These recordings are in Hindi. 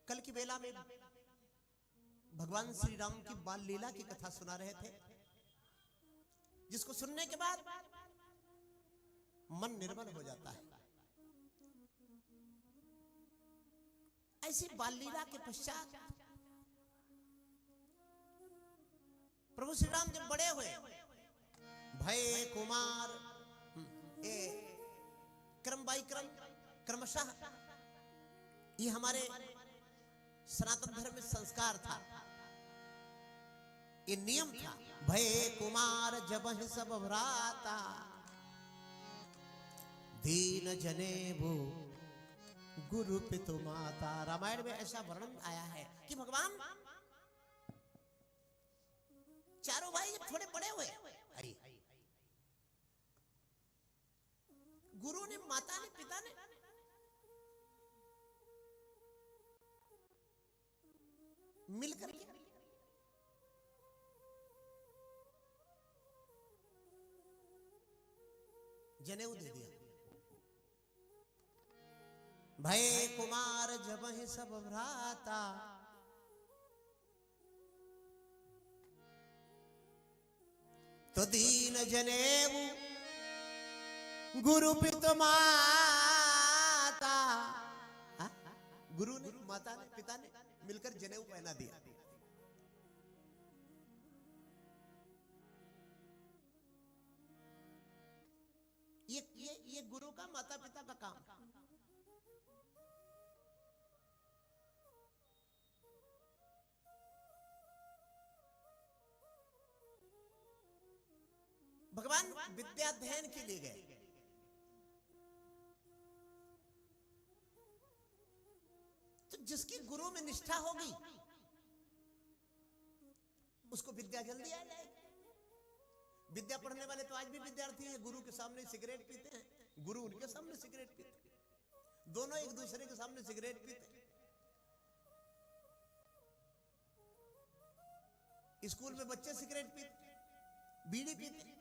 कल की बेला में भगवान श्री राम की बाल लीला की कथा सुना रहे थे, जिसको सुनने के बाद मन निर्मल हो जाता है। ऐसी बाल लीला के पश्चात प्रभु श्री राम जब बड़े हुए, भय कुमार क्रम बाई क्रम क्रमशः, ये हमारे सनातन धर्म में संस्कार था, ये नियम था। भय कुमार जब सब भ्राता, दीन जनेऊ गुरु पितु माता। रामायण में ऐसा वर्णन आया है कि भगवान चारों भाई जब थोड़े बड़े हुए, गुरु ने, माता ने, पिता ने मिलकर के जनेऊ दे दिया। भय कुमार जब ही सब भ्राता, तो दीन जनेऊ गुरु पितु माता। गुरु ने, माता ने, पिता ने मिलकर जनेऊ पहना दिया। ये गुरु का, माता पिता का काम। भगवान विद्याध्ययन के लिए गए, तो जिसकी गुरु में निष्ठा होगी उसको विद्या जल्दी आ जाएगी। विद्या पढ़ने वाले तो आज भी विद्यार्थी हैं, गुरु के सामने सिगरेट पीते हैं, गुरु उनके सामने सिगरेट पीते हैं, दोनों एक दूसरे के सामने सिगरेट पीते हैं। स्कूल में बच्चे सिगरेट पीते, बीड़ी पीते।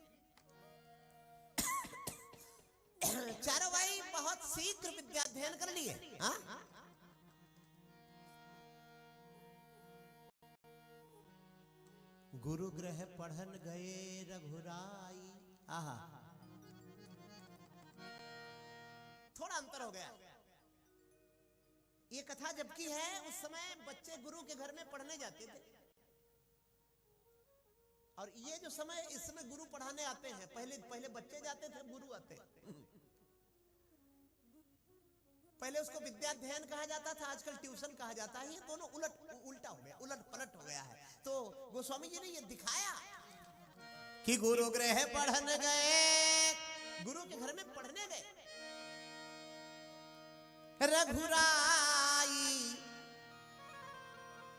चारों भाई बहुत शीघ्र विद्याध्ययन कर लिए। गुरु ग्रह पढ़न गए रघुराई। आहा, थोड़ा अंतर हो गया। ये कथा जबकि है, उस समय बच्चे गुरु के घर में पढ़ने जाते थे, और ये जो समय, इस समय गुरु पढ़ाने आते हैं। पहले बच्चे जाते थे, गुरु आते। पहले उसको विद्याध्ययन कहा जाता था, आजकल ट्यूशन कहा जाता है। ये दोनों उल्टा हो गया, उलट पलट हो गया है। तो गोस्वामी जी ने ये दिखाया कि गुरु गृह पढ़न गए, गुरु के घर में पढ़ने गए रघुराई,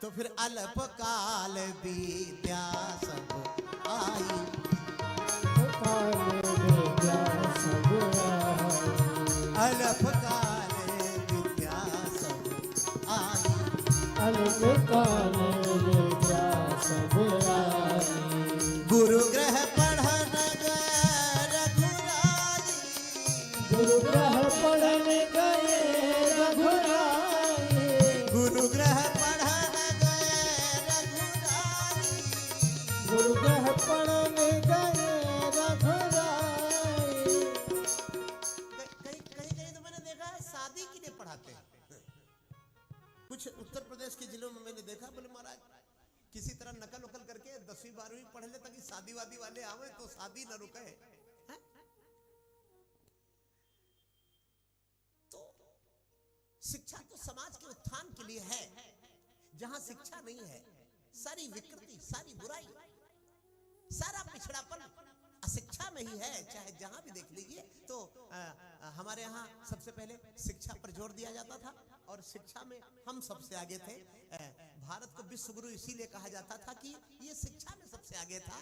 तो फिर अल्प काल विद्या सब आई। अल्प काल विद्या सब आई, अल्प काल विद्या सब आई। गुरु ग्रह पढ़न गए रघुराई, गुरु ग्रह पढ़न गए रघुराई, गुरु ग्रह पढ़न गए रघुराई, गुरु ग्रह पढ़न गए रघुराई। कहीं तो मैंने देखा है शादी के लिए पढ़ाते हैं। कुछ उत्तर प्रदेश के जिलों में मैंने देखा, बोले महाराज किसी तरह नकल उकल करके 10वीं 12वीं पढ़ ले, ताकि शादी वादी वाले आवे तो शादी न रुके। तो शिक्षा तो समाज के उत्थान के लिए है। जहां शिक्षा नहीं है, सारी विकृति, सारी बुराई, सारा पिछड़ापन अशिक्षा में ही है। चाहे जहां भी देख लीजिए, तो हमारे यहाँ सबसे पहले शिक्षा पर जोर दिया जाता था, और शिक्षा में हम सबसे आगे थे। भारत को विश्व गुरु इसीलिए कहा जाता था कि ये शिक्षा में सबसे आगे था।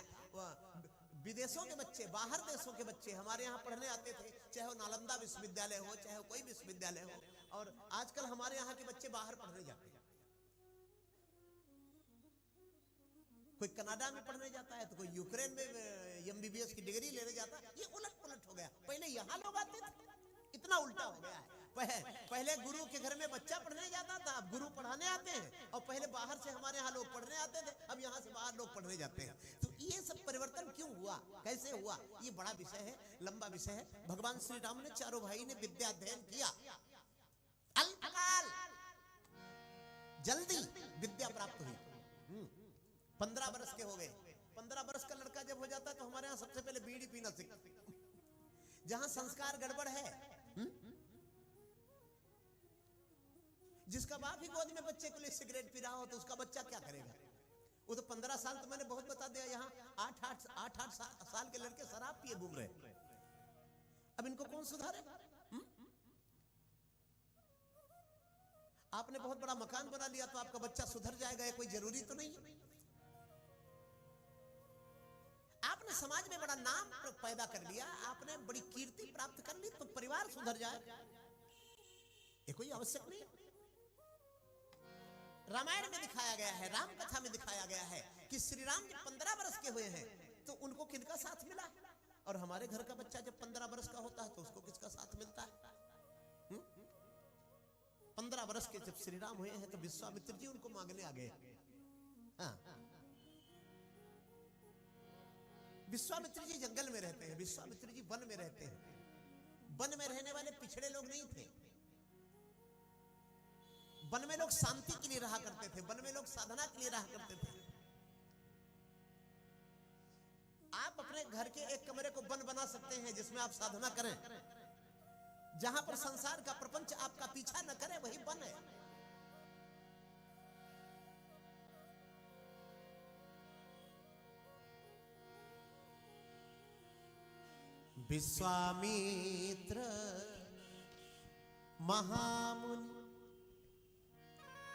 विदेशों के बच्चे, बाहर देशों के बच्चे हमारे यहाँ पढ़ने आते थे, चाहे वो नालंदा विश्वविद्यालय हो, चाहे कोई विश्वविद्यालय हो। और आजकल हमारे यहाँ के बच्चे बाहर पढ़ने जाते हैं। कोई कनाडा में पढ़ने जाता है, तो कोई यूक्रेन में MBBS की डिग्री लेने जाता है। ये उलट पुलट हो गया। पहले यहाँ लोग आते थे, इतना उल्टा हो गया है। पहले गुरु के घर में बच्चा पढ़ने जाता था, अब गुरु पढ़ाने आते हैं। और पहले बाहर से हमारे यहाँ लोग पढ़ने आते थे, अब यहाँ से बाहर लोग पढ़ने जाते हैं। तो ये सब परिवर्तन क्यों हुआ, कैसे हुआ, ये बड़ा विषय है, लंबा विषय है। भगवान श्री राम ने चारों भाई ने विद्या अध्ययन किया, अल्पकाल जल्दी विद्या प्राप्त हुई। 15 वर्ष के हो गए। 15 वर्ष का लड़का जब हो जाता है तो हमारे यहाँ सबसे पहले बीड़ी पीना सीखता। जहां संस्कार गड़बड़ है, जिसका बाप ही गोद में बच्चे के लिए सिगरेट पी रहा हो तो उसका बच्चा क्या करेगा? वो तो 15 साल तो मैंने बहुत बता दिया। यहाँ 8 साल के लड़के शराब पिए घूम रहे। अब इनको कौन सुधारे? आपने बहुत बड़ा मकान बना लिया तो आपका बच्चा सुधर जाएगा, ये कोई जरूरी तो नहीं है। आपने समाज में बड़ा नाम पैदा कर लिया, आपने बड़ी कीर्ति प्राप्त कर ली तो परिवार सुधर जाए, ये कोई आवश्यक नहीं। रामायण में दिखाया गया है, राम कथा में दिखाया गया है कि श्री राम जब 15 वर्ष के हुए हैं तो उनको किनका साथ मिला? और हमारे घर का बच्चा जब 15 वर्ष का होता है तो उसको किसका साथ मिलता है? 15 वर्ष के जब श्री राम हुए हैं तो विश्वामित्र जी उनको मांगने आ गए। विश्वामित्र जी जंगल में रहते हैं, विश्वामित्र जी वन में रहते हैं। वन में रहने वाले पिछड़े लोग नहीं थे। वन में लोग शांति के लिए रहा करते थे, वन में लोग साधना के लिए रहा करते थे। आप अपने घर के एक कमरे को वन बना सकते हैं जिसमें आप साधना करें। जहां पर संसार का प्रपंच आपका पीछा न करे वही वन है। विश्वामित्र महामुनि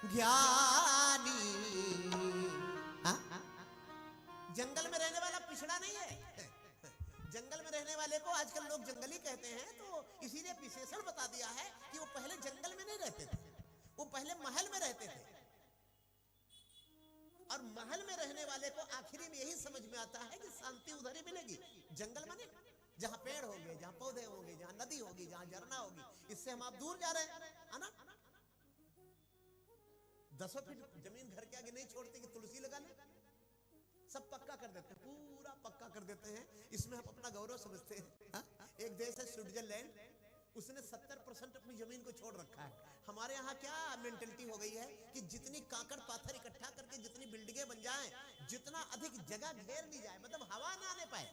ज्ञानी, जंगल में रहने वाला पिछड़ा नहीं है। जंगल में रहने वाले को आजकल लोग जंगली कहते हैं, तो इसीलिए विशेषण बता दिया है कि वो पहले जंगल में नहीं रहते थे, वो पहले महल में रहते थे। और महल में रहने वाले को आखिरी में यही समझ में आता है कि शांति उधर ही मिलेगी, जंगल में नहीं। जहां पेड़ होंगे, जहां पौधे होंगे, जहां नदी होगी, जहां झरना होगी, इससे हम आप दूर जा रहे हैं ना। 10 फीट जमीन घर के आगे नहीं छोड़ते कि तुलसी लगा ले, सब पक्का कर देते हैं, पूरा पक्का कर देते हैं। इसमें हम अपना गौरव समझते हैं। एक देश है स्विट्जरलैंड, उसने 70% अपनी जमीन को छोड़ रखा है। हमारे यहाँ क्या मेंटेलिटी हो गई है कि जितनी काकड़ पाथर इकट्ठा करके जितनी बिल्डिंगें बन जाएं, जितना अधिक जगह घेर ली जाए, मतलब हवा ना आने पाए।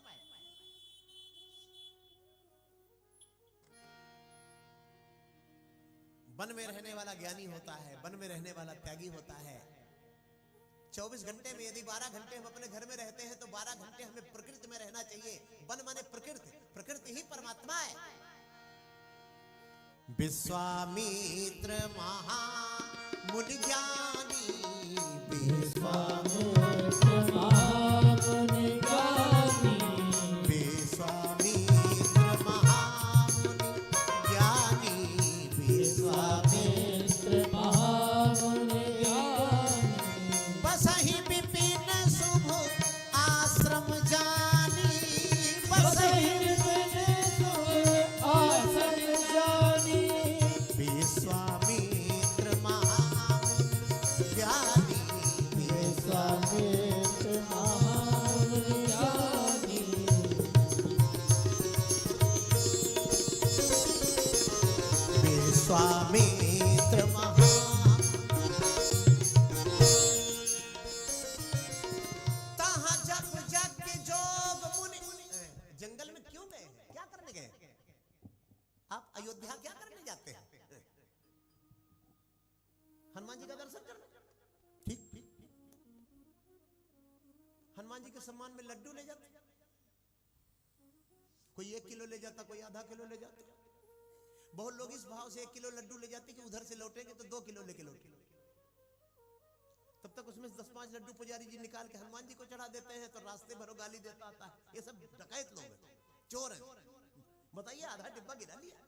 वन में रहने वाला ज्ञानी होता है, वन में रहने वाला त्यागी होता है। 24 घंटे में यदि 12 घंटे हम अपने घर में रहते हैं तो 12 घंटे हमें प्रकृति में रहना चाहिए। वन माने प्रकृति, प्रकृति ही परमात्मा है। विश्वामित्र महामुनि ज्ञानी, विश्वामित्र महामुनि ज्ञानी, विश्वामित्र महामुनि ज्ञानी, विश्वामित्र महामुनि ज्ञानी, बसहि विपिन शुभ आश्रम जानी, बसहि विपिन शुभ आश्रम जानी, विश्वामित्र महामुनि ज्ञानी, विश्वामित्र महामुनि ज्ञानी, विश्वामित्र महा। तहाँ जप जग जोग मुनि। जंगल में क्यों गए, क्या करने गए? आप अयोध्या क्या करने जाते हैं? हनुमान जी का दर्शन करने। ठीक ठीक। हनुमान जी के सम्मान में लड्डू ले जाते, कोई 1 किलो ले जाता, कोई आधा किलो ले जाता। बहुत लोग इस भाव से 1 किलो लड्डू ले जाते कि उधर से लौटेंगे तो 2 किलो लेके लौटे। तब तक उसमें 10-5 लड्डू पुजारी जी निकाल के हनुमान जी को चढ़ा देते हैं तो रास्ते भरो गाली देता आता है। ये सब डकैत लोग हैं, चोर हैं। बताइए, आधा डिब्बा गिरा लिया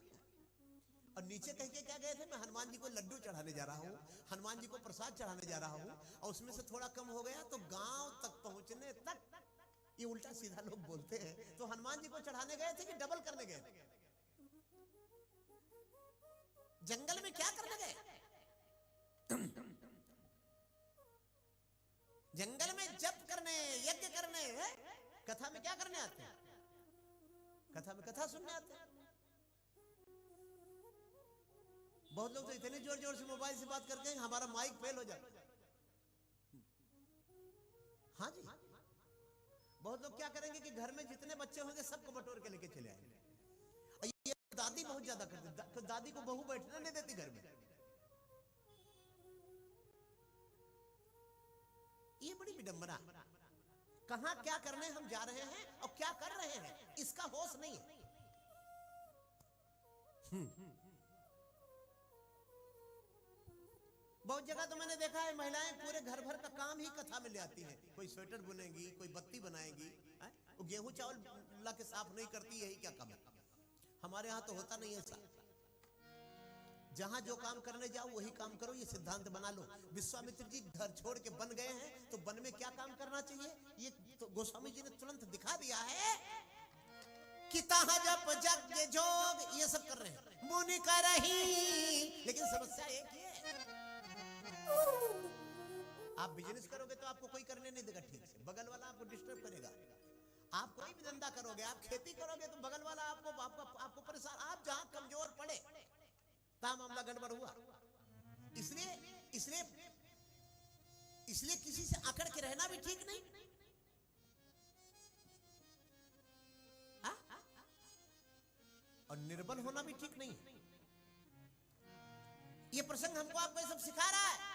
और नीचे कह के क्या गए थे, मैं हनुमान जी को लड्डू चढ़ाने जा रहा हूँ, हनुमान जी को प्रसाद चढ़ाने जा रहा हूँ। और उसमें से थोड़ा कम हो गया तो गांव तक पहुंचने तक ये उल्टा सीधा लोग बोलते हैं। तो हनुमान जी को चढ़ाने गए थे कि डबल करने गए थे? जंगल में क्या करने गए? जंगल में जप करने, यज्ञ करने, कथा में क्या करने आते हैं? कथा में कथा सुनने आते हैं। बहुत लोग तो इतने जोर जोर से मोबाइल से बात करते हैं हमारा माइक फेल हो जाए। हाँ जी, बहुत लोग क्या करेंगे कि घर में जितने बच्चे होंगे सबको बटोर के लेके चले आएंगे। ये दादी बहुत ज्यादा करती, दादी को बहू बैठने नहीं देती घर में। ये बड़ी विडंबना। कहां क्या करने हम जा रहे हैं और क्या कर रहे हैं इसका होश नहीं है। बहुत जगह तो मैंने देखा है महिलाएं पूरे घर भर का काम ही कथा में ले आती हैं। कोई स्वेटर बुनेगी, कोई बत्ती बनाएगी, वो गेहूं चावल ला के साफ नहीं करती, यही क्या काम है? हमारे यहाँ तो होता नहीं है ऐसा। जहां जो काम करने जाओ वही काम करो, ये सिद्धांत बना लो। विश्वामित्र जी घर छोड़ के वन गए हैं तो वन में क्या काम करना चाहिए ये तो गोस्वामी जी ने तुरंत दिखा दिया है कि ताहा जप यज्ञ जोग ये सब कर रहे हैं, मुनि करही। लेकिन समस्या एक ही है, आप बिजनेस करोगे तो आपको कोई करने नहीं देगा ठीक से, बगल वाला आपको डिस्टर्ब करेगा। आप कोई भी धंधा करोगे, आप खेती करोगे तो बगल वाला आपको परेशान। आप जहां कमजोर पड़े ता मामला गड़बड़ हुआ। इसलिए किसी से अकड़ के रहना भी ठीक नहीं। हा? और निर्बल होना भी ठीक नहीं। ये प्रसंग हमको आपको सब सिखा रहा है।